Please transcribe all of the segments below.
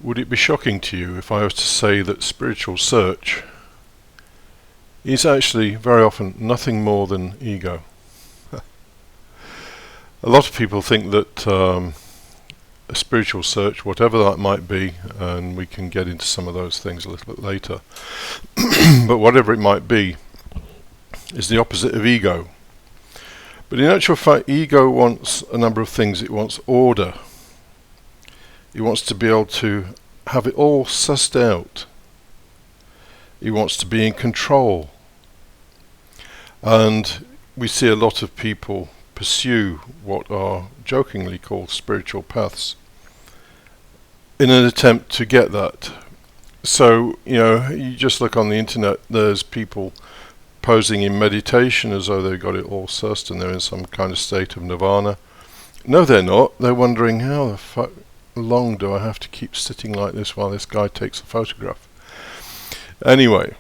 would it be shocking to you if I was to say that spiritual search is actually very often nothing more than ego? A lot of people think that a spiritual search, whatever that might be, and we can get into some of those things a little bit later, but whatever it might be, is the opposite of ego. But in actual fact, ego wants a number of things. It wants order. It wants to be able to have it all sussed out. It wants to be in control. And we see a lot of people pursue what are jokingly called spiritual paths in an attempt to get that. So, you just look on the internet, there's people posing in meditation as though they've got it all sussed and they're in some kind of state of nirvana. No, they're not. They're wondering, how the fuck long do I have to keep sitting like this while this guy takes a photograph? Anyway,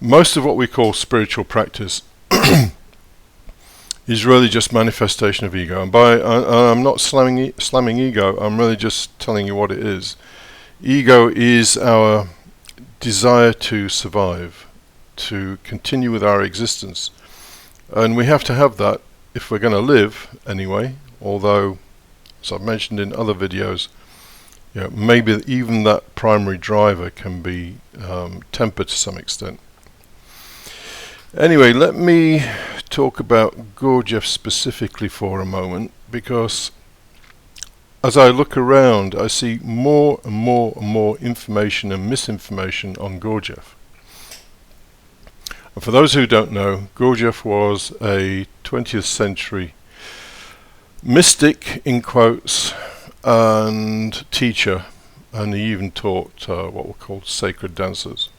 most of what we call spiritual practice is really just manifestation of ego. And I'm not slamming ego, I'm really just telling you what it is. Ego is our desire to survive, to continue with our existence. And we have to have that if we're going to live anyway, although, as I've mentioned in other videos, maybe even that primary driver can be tempered to some extent. Anyway, let me talk about Gurdjieff specifically for a moment, because as I look around, I see more and more and more information and misinformation on Gurdjieff. And for those who don't know, Gurdjieff was a 20th century mystic, in quotes, and teacher, and he even taught what were called sacred dances.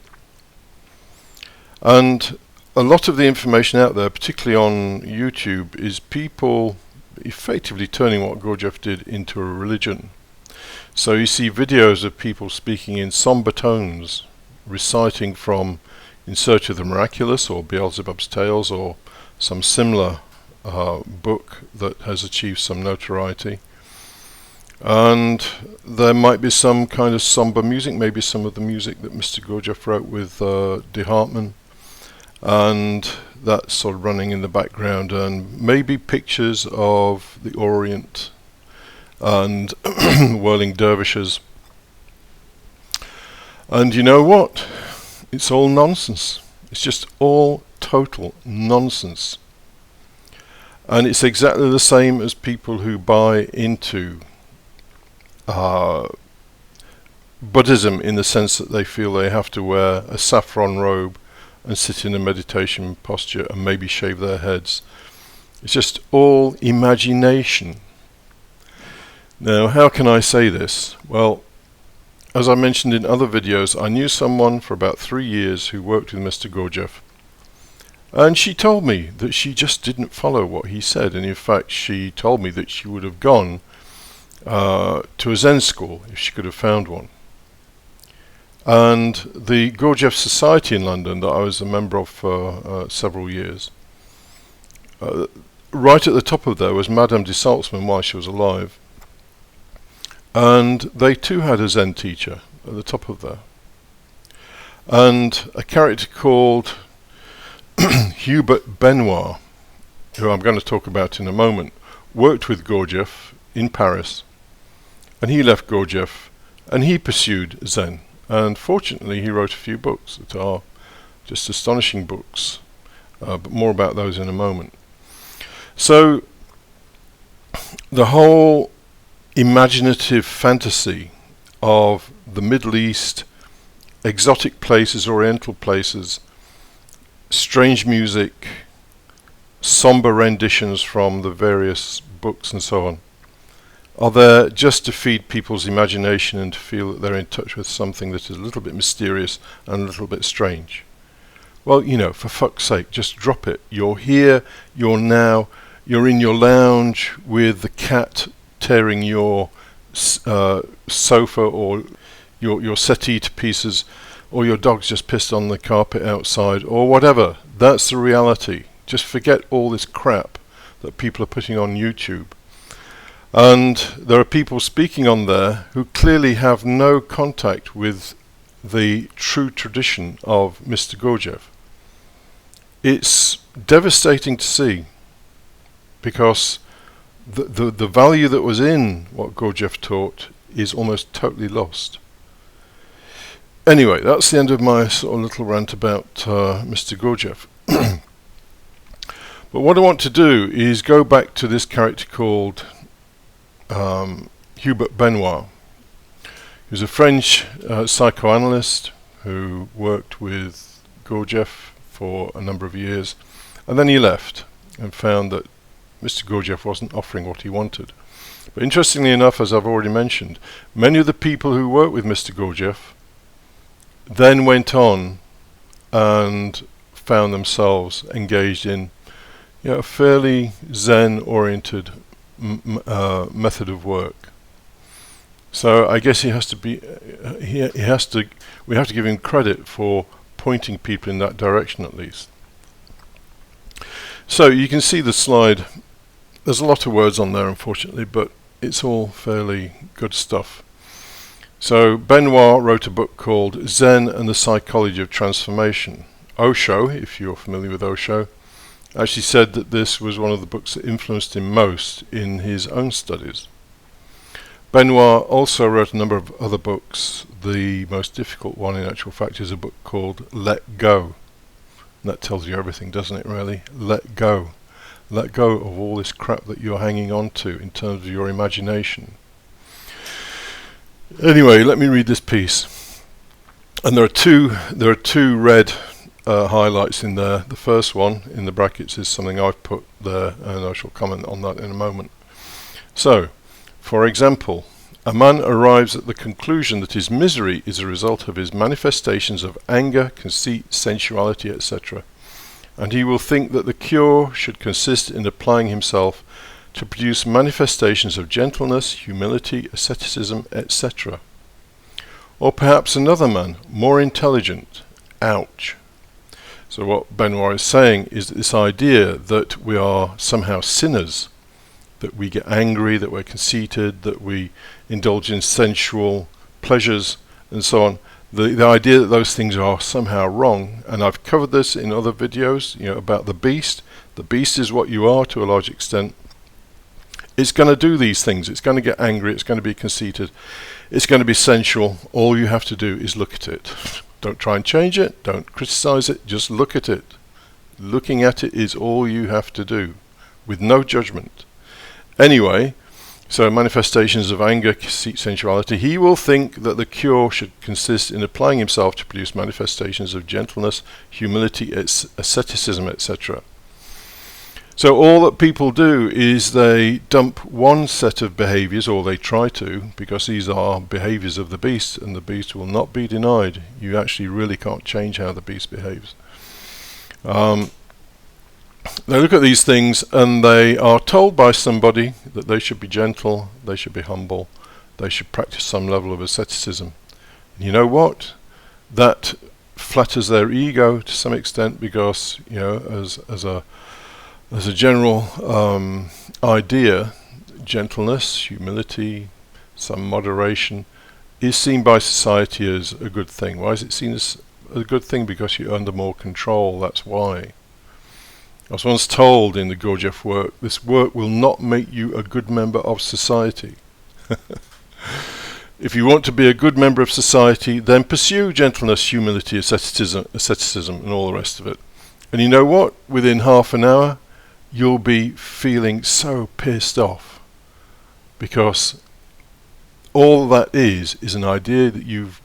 And a lot of the information out there, particularly on YouTube, is people effectively turning what Gurdjieff did into a religion. So you see videos of people speaking in somber tones, reciting from In Search of the Miraculous or Beelzebub's Tales or some similar book that has achieved some notoriety. And there might be some kind of somber music, maybe some of the music that Mr. Gurdjieff wrote with De Hartmann, and that's sort of running in the background, and maybe pictures of the Orient and whirling dervishes. And you know what? It's all nonsense. It's just all total nonsense. And it's exactly the same as people who buy into Buddhism, in the sense that they feel they have to wear a saffron robe and sit in a meditation posture and maybe shave their heads. It's just all imagination. Now, how can I say this? Well, as I mentioned in other videos, I knew someone for about 3 years who worked with Mr. Gurdjieff, and she told me that she just didn't follow what he said, and in fact she told me that she would have gone to a Zen school if she could have found one. And the Gurdjieff Society in London that I was a member of for several years, right at the top of there was Madame de Salzmann while she was alive, and they too had a Zen teacher at the top of there, and a character called Hubert Benoit, who I'm going to talk about in a moment, worked with Gurdjieff in Paris, and he left Gurdjieff and he pursued Zen. And fortunately, he wrote a few books that are just astonishing books, but more about those in a moment. So, the whole imaginative fantasy of the Middle East, exotic places, oriental places, strange music, somber renditions from the various books and so on, are there just to feed people's imagination and to feel that they're in touch with something that is a little bit mysterious and a little bit strange. Well, for fuck's sake, just drop it. You're here, you're now, you're in your lounge with the cat tearing your sofa or your settee to pieces, or your dog's just pissed on the carpet outside, or whatever. That's the reality. Just forget all this crap that people are putting on YouTube. And there are people speaking on there who clearly have no contact with the true tradition of Mr. Gurdjieff. It's devastating to see, because the value that was in what Gurdjieff taught is almost totally lost. Anyway, that's the end of my sort of little rant about Mr. Gurdjieff. But what I want to do is go back to this character called Hubert Benoit. He was a French psychoanalyst who worked with Gurdjieff for a number of years, and then he left and found that Mr. Gurdjieff wasn't offering what he wanted. But interestingly enough, as I've already mentioned, many of the people who worked with Mr. Gurdjieff then went on and found themselves engaged in a fairly Zen-oriented method of work. So I guess we have to give him credit for pointing people in that direction at least. So you can see the slide. There's a lot of words on there, unfortunately, but it's all fairly good stuff. So Benoit wrote a book called Zen and the Psychology of Transformation. Osho, if you're familiar with Osho, actually said that this was one of the books that influenced him most in his own studies. Benoit also wrote a number of other books. The most difficult one, in actual fact, is a book called Let Go. And that tells you everything, doesn't it, really? Let go. Let go of all this crap that you're hanging on to in terms of your imagination. Anyway, let me read this piece. And there are two red highlights in there. The first one in the brackets is something I've put there, and I shall comment on that in a moment. So, for example, a man arrives at the conclusion that his misery is a result of his manifestations of anger, conceit, sensuality, etc., and he will think that the cure should consist in applying himself to produce manifestations of gentleness, humility, asceticism, etc. Or perhaps another man, more intelligent. Ouch. So what Benoit is saying is that this idea that we are somehow sinners, that we get angry, that we're conceited, that we indulge in sensual pleasures and so on, the idea that those things are somehow wrong, and I've covered this in other videos, about the beast. The beast is what you are to a large extent. It's going to do these things. It's going to get angry. It's going to be conceited. It's going to be sensual. All you have to do is look at it. Don't try and change it. Don't criticize it. Just look at it. Looking at it is all you have to do, with no judgment. Anyway, so manifestations of anger, conceit, sensuality. He will think that the cure should consist in applying himself to produce manifestations of gentleness, humility, asceticism, etc. So all that people do is they dump one set of behaviors, or they try to, because these are behaviors of the beast, and the beast will not be denied. You actually really can't change how the beast behaves. They look at these things and they are told by somebody that they should be gentle, they should be humble, they should practice some level of asceticism. And you know what? That flatters their ego to some extent, because as a general idea, gentleness, humility, some moderation is seen by society as a good thing. Why is it seen as a good thing? Because you're under more control, that's why. I was once told in the Gurdjieff work, this work will not make you a good member of society. If you want to be a good member of society, then pursue gentleness, humility, asceticism and all the rest of it. And you know what? Within half an hour, you'll be feeling so pissed off, because all that is an idea that you've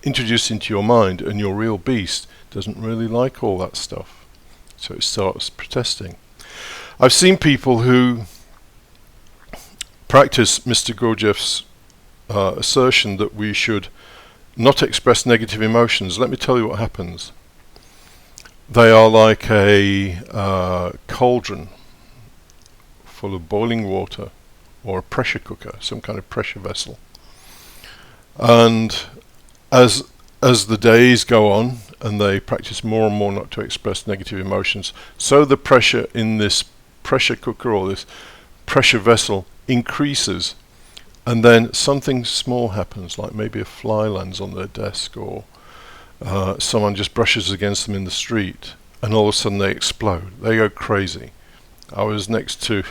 introduced into your mind, and your real beast doesn't really like all that stuff. So it starts protesting. I've seen people who practice Mr. Gurdjieff's assertion that we should not express negative emotions. Let me tell you what happens. They are like a cauldron full of boiling water, or a pressure cooker, some kind of pressure vessel. And as the days go on and they practice more and more not to express negative emotions, so the pressure in this pressure cooker, or this pressure vessel increases, and then something small happens, like maybe a fly lands on their desk, or someone just brushes against them in the street, and all of a sudden they explode. They go crazy. I was next to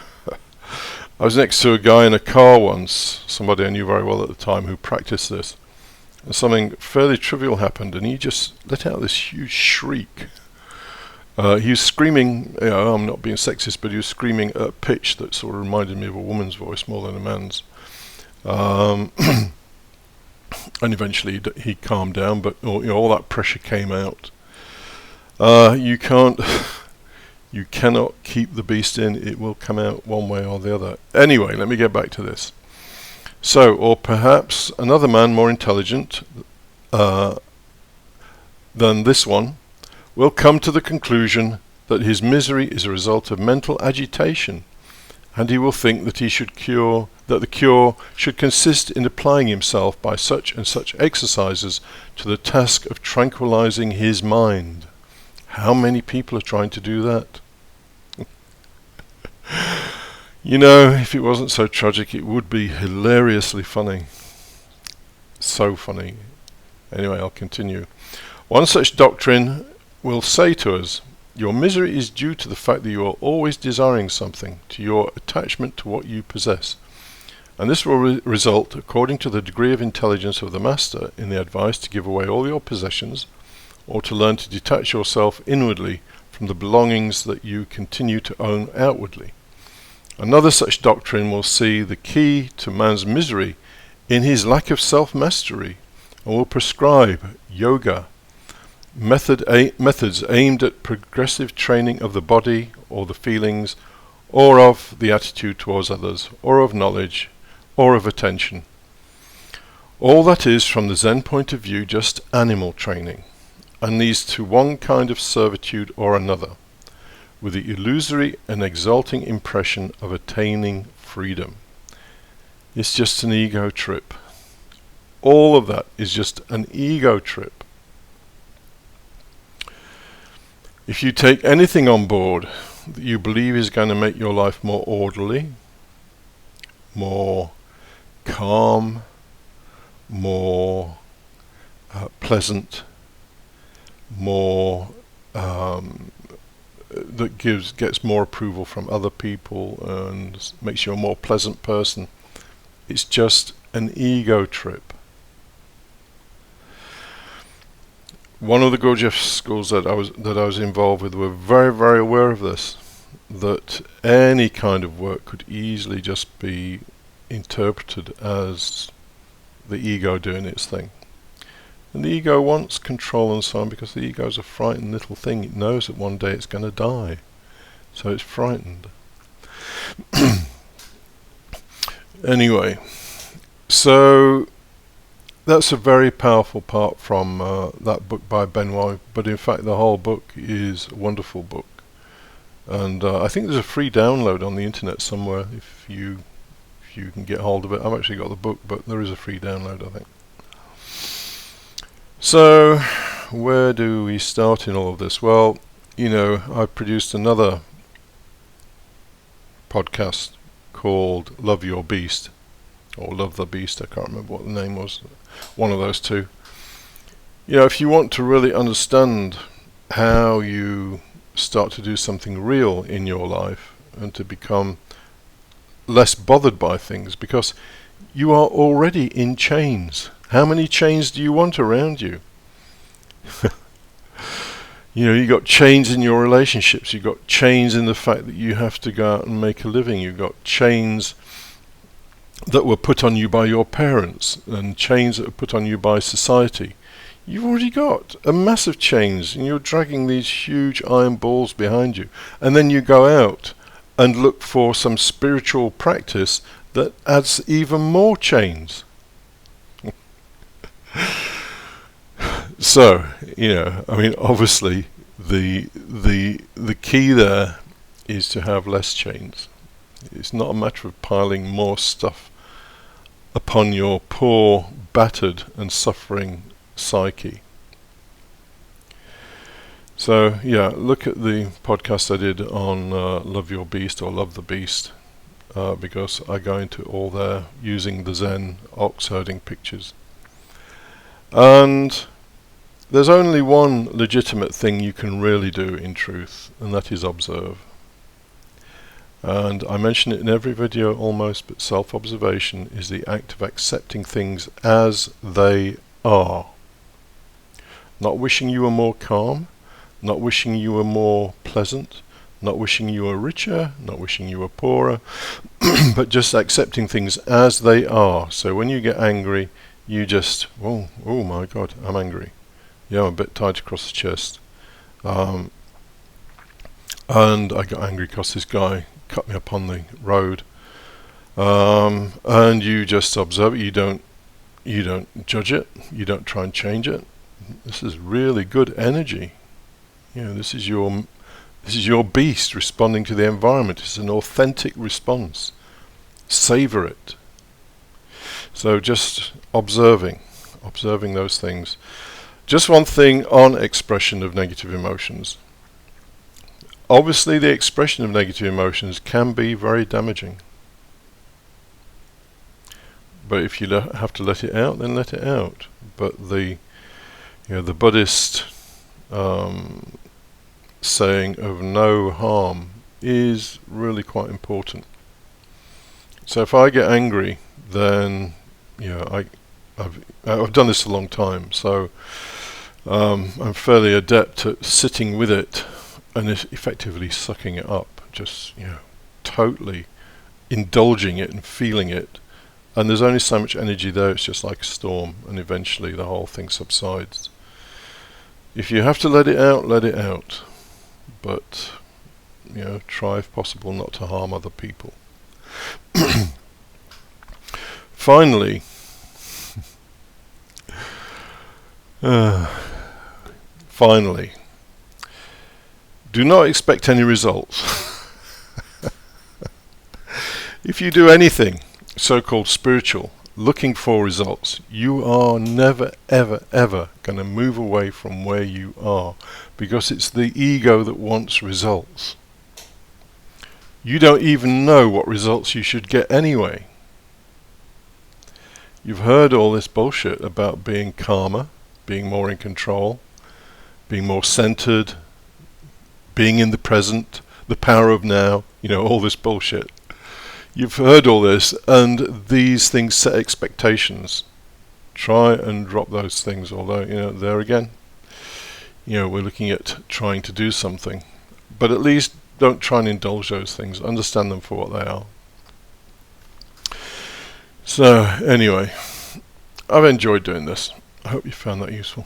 a guy in a car once, somebody I knew very well at the time, who practiced this. And something fairly trivial happened, and he just let out this huge shriek. He was screaming, I'm not being sexist, but he was screaming at a pitch that sort of reminded me of a woman's voice more than a man's. And eventually he calmed down, but all that pressure came out. You cannot keep the beast in. It will come out one way or the other. Anyway, let me get back to this. So, or perhaps another man more intelligent than this one will come to the conclusion that his misery is a result of mental agitation, and he will think that the cure should consist in applying himself by such and such exercises to the task of tranquilizing his mind. How many people are trying to do that? If it wasn't so tragic, it would be hilariously funny. So funny. Anyway, I'll continue. One such doctrine will say to us, your misery is due to the fact that you are always desiring something, to your attachment to what you possess. And this will result, according to the degree of intelligence of the master, in the advice to give away all your possessions, or to learn to detach yourself inwardly from the belongings that you continue to own outwardly. Another such doctrine will see the key to man's misery in his lack of self-mastery, and will prescribe yoga, methods aimed at progressive training of the body or the feelings, or of the attitude towards others, or of knowledge, or of attention. All that is, from the Zen point of view, just animal training, and leads to one kind of servitude or another, with the illusory and exalting impression of attaining freedom. It's just an ego trip. All of that is just an ego trip. If you take anything on board that you believe is going to make your life more orderly, more calm, more pleasant, more that gets more approval from other people and makes you a more pleasant person, it's just an ego trip. One of the Gurdjieff schools that I was involved with were very, very aware of this, that any kind of work could easily just be interpreted as the ego doing its thing. And the ego wants control and so on, because the ego is a frightened little thing. It knows that one day it's going to die, so it's frightened. Anyway, so that's a very powerful part from that book by Benoit, but in fact the whole book is a wonderful book. And I think there's a free download on the internet somewhere if you can get hold of it. I've actually got the book, but there is a free download, I think. So, where do we start in all of this? Well, I've produced another podcast called Love Your Beast, or Love the Beast, I can't remember what the name was, one of those two. If you want to really understand how you start to do something real in your life and to become less bothered by things, because you are already in chains. How many chains do you want around you? You got chains in your relationships. You got chains in the fact that you have to go out and make a living. You got chains that were put on you by your parents, and chains that were put on you by society. You've already got a massive chains, and you're dragging these huge iron balls behind you. And then you go out and look for some spiritual practice that adds even more chains. So, obviously the key there is to have less chains. It's not a matter of piling more stuff upon your poor, battered and suffering psyche. So, look at the podcast I did on Love Your Beast, or Love the Beast. because I go into all there using the Zen ox-herding pictures. And there's only one legitimate thing you can really do in truth, and that is observe. And I mention it in every video almost, but self-observation is the act of accepting things as they are. Not wishing you were more calm, not wishing you were more pleasant, not wishing you were richer, not wishing you were poorer, but just accepting things as they are. So when you get angry, you just, oh my God, I'm angry. Yeah, I'm a bit tight across the chest. And I got angry because this guy cut me up on the road. And you just observe it. You don't judge it. You don't try and change it. This is really good energy. This is your beast responding to the environment. It's an authentic response. Savor it. So just observing those things. Just one thing on expression of negative emotions. Obviously, the expression of negative emotions can be very damaging. But if you have to let it out, then let it out. But the Buddhist saying of no harm is really quite important. So if I get angry, then I've done this a long time, so I'm fairly adept at sitting with it and effectively sucking it up, just totally indulging it and feeling it. And there's only so much energy there. It's just like a storm, and eventually the whole thing subsides. If you have to let it out, let it out. But try if possible not to harm other people. Finally, do not expect any results. If you do anything so-called spiritual, looking for results, you are never, ever, ever going to move away from where you are, because it's the ego that wants results. You don't even know what results you should get anyway. You've heard all this bullshit about being calmer, being more in control, being more centered, being in the present, the power of now, all this bullshit. You've heard all this, and these things set expectations. Try and drop those things, although, there again, we're looking at trying to do something. But at least don't try and indulge those things. Understand them for what they are. So, anyway, I've enjoyed doing this. I hope you found that useful.